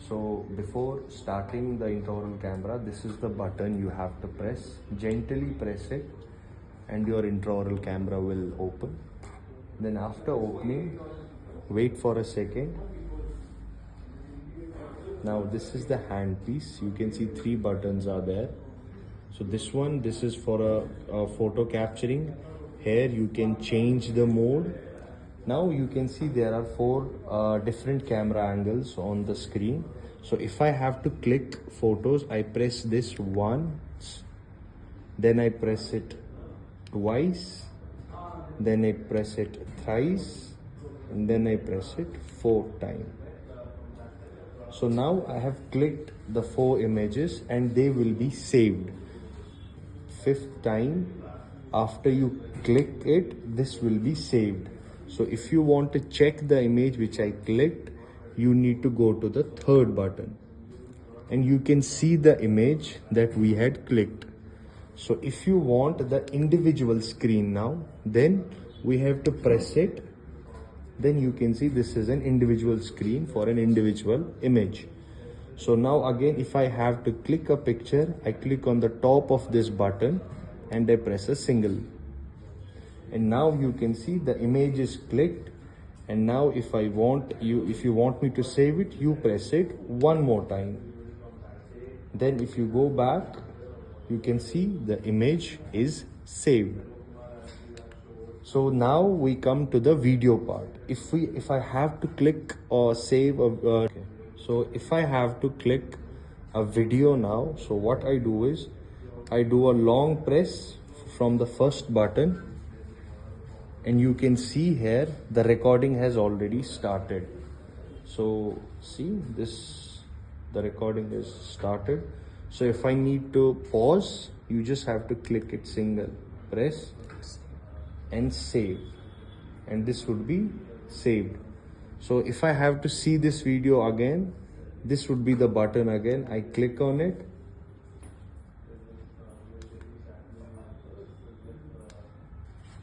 So before starting the intraoral camera, this is the button you have to press. Gently press it and your intraoral camera will open. Then after opening, wait for a second. Now this is the handpiece. You can see 3 buttons are there. So this is for a photo capturing. Here you can change the mode. Now you can see there are 4 different camera angles on the screen. So if I have to click photos, I press this once, then I press it twice, then I press it thrice, and then I press it 4 times. So now I have clicked the 4 images and they will be saved. 5th time after you click it, this will be saved. So if you want to check the image which I clicked, you need to go to the 3rd button and you can see the image that we had clicked. So if you want the individual screen now, then we have to press it. Then you can see this is an individual screen for an individual image. So now again, if I have to click a picture, I click on the top of this button and I press a single. And now you can see the image is clicked. And now if you want me to save it, you press it one more time. Then if you go back, you can see the image is saved. So now we come to the video part. If I have to click or save so if I have to click a video now, so what I do is I do a long press from the first button, and you can see here the recording has already started. So see this, the recording is started. So if I need to pause, you just have to click it single, press and save, and this would be saved. So if I have to see this video again, this would be the button again. I click on it.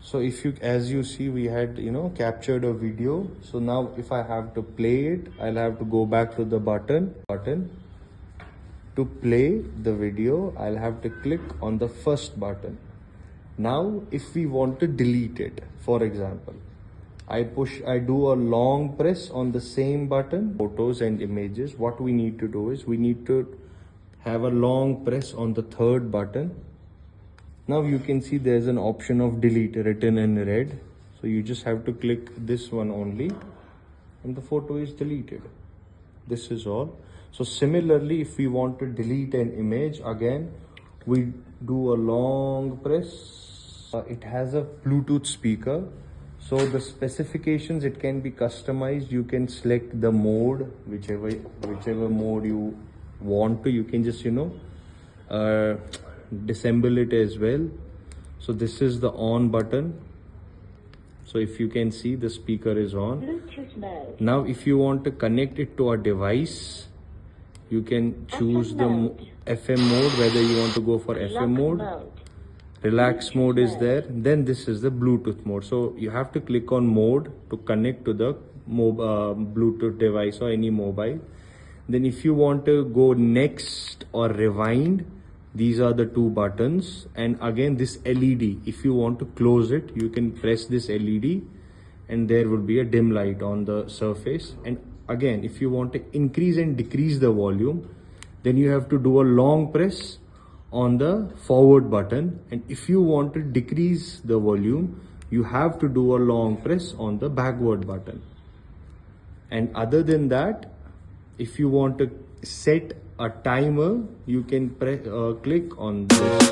So if you, as you see, we had captured a video. So now if I have to play it, I'll have to go back to the button. To play the video, I'll have to click on the first button. Now if we want to delete it, for example, I do a long press on the same button, photos and images. What we need to do is we need to have a long press on the 3rd button. Now you can see there's an option of delete written in red. So you just have to click this one only and the photo is deleted. This is all. So similarly, if we want to delete an image, again, we do a long press. It has a Bluetooth speaker. So the specifications, it can be customized. You can select the mode, whichever mode you want to. You can just, disassemble it as well. So this is the on button. So if you can see, the speaker is on. Bluetooth mode. Now if you want to connect it to a device, you can choose the FM mode, whether you want to go for FM mode. Relax mode is there. Then this is the Bluetooth mode. So you have to click on mode to connect to the Bluetooth device or any mobile. Then if you want to go next or rewind, these are the 2 buttons. And again, this LED, if you want to close it, you can press this LED and there will be a dim light on the surface. And again, if you want to increase and decrease the volume, then you have to do a long press on the forward button. And if you want to decrease the volume, you have to do a long press on the backward button. And other than that, if you want to set a timer, you can click on this.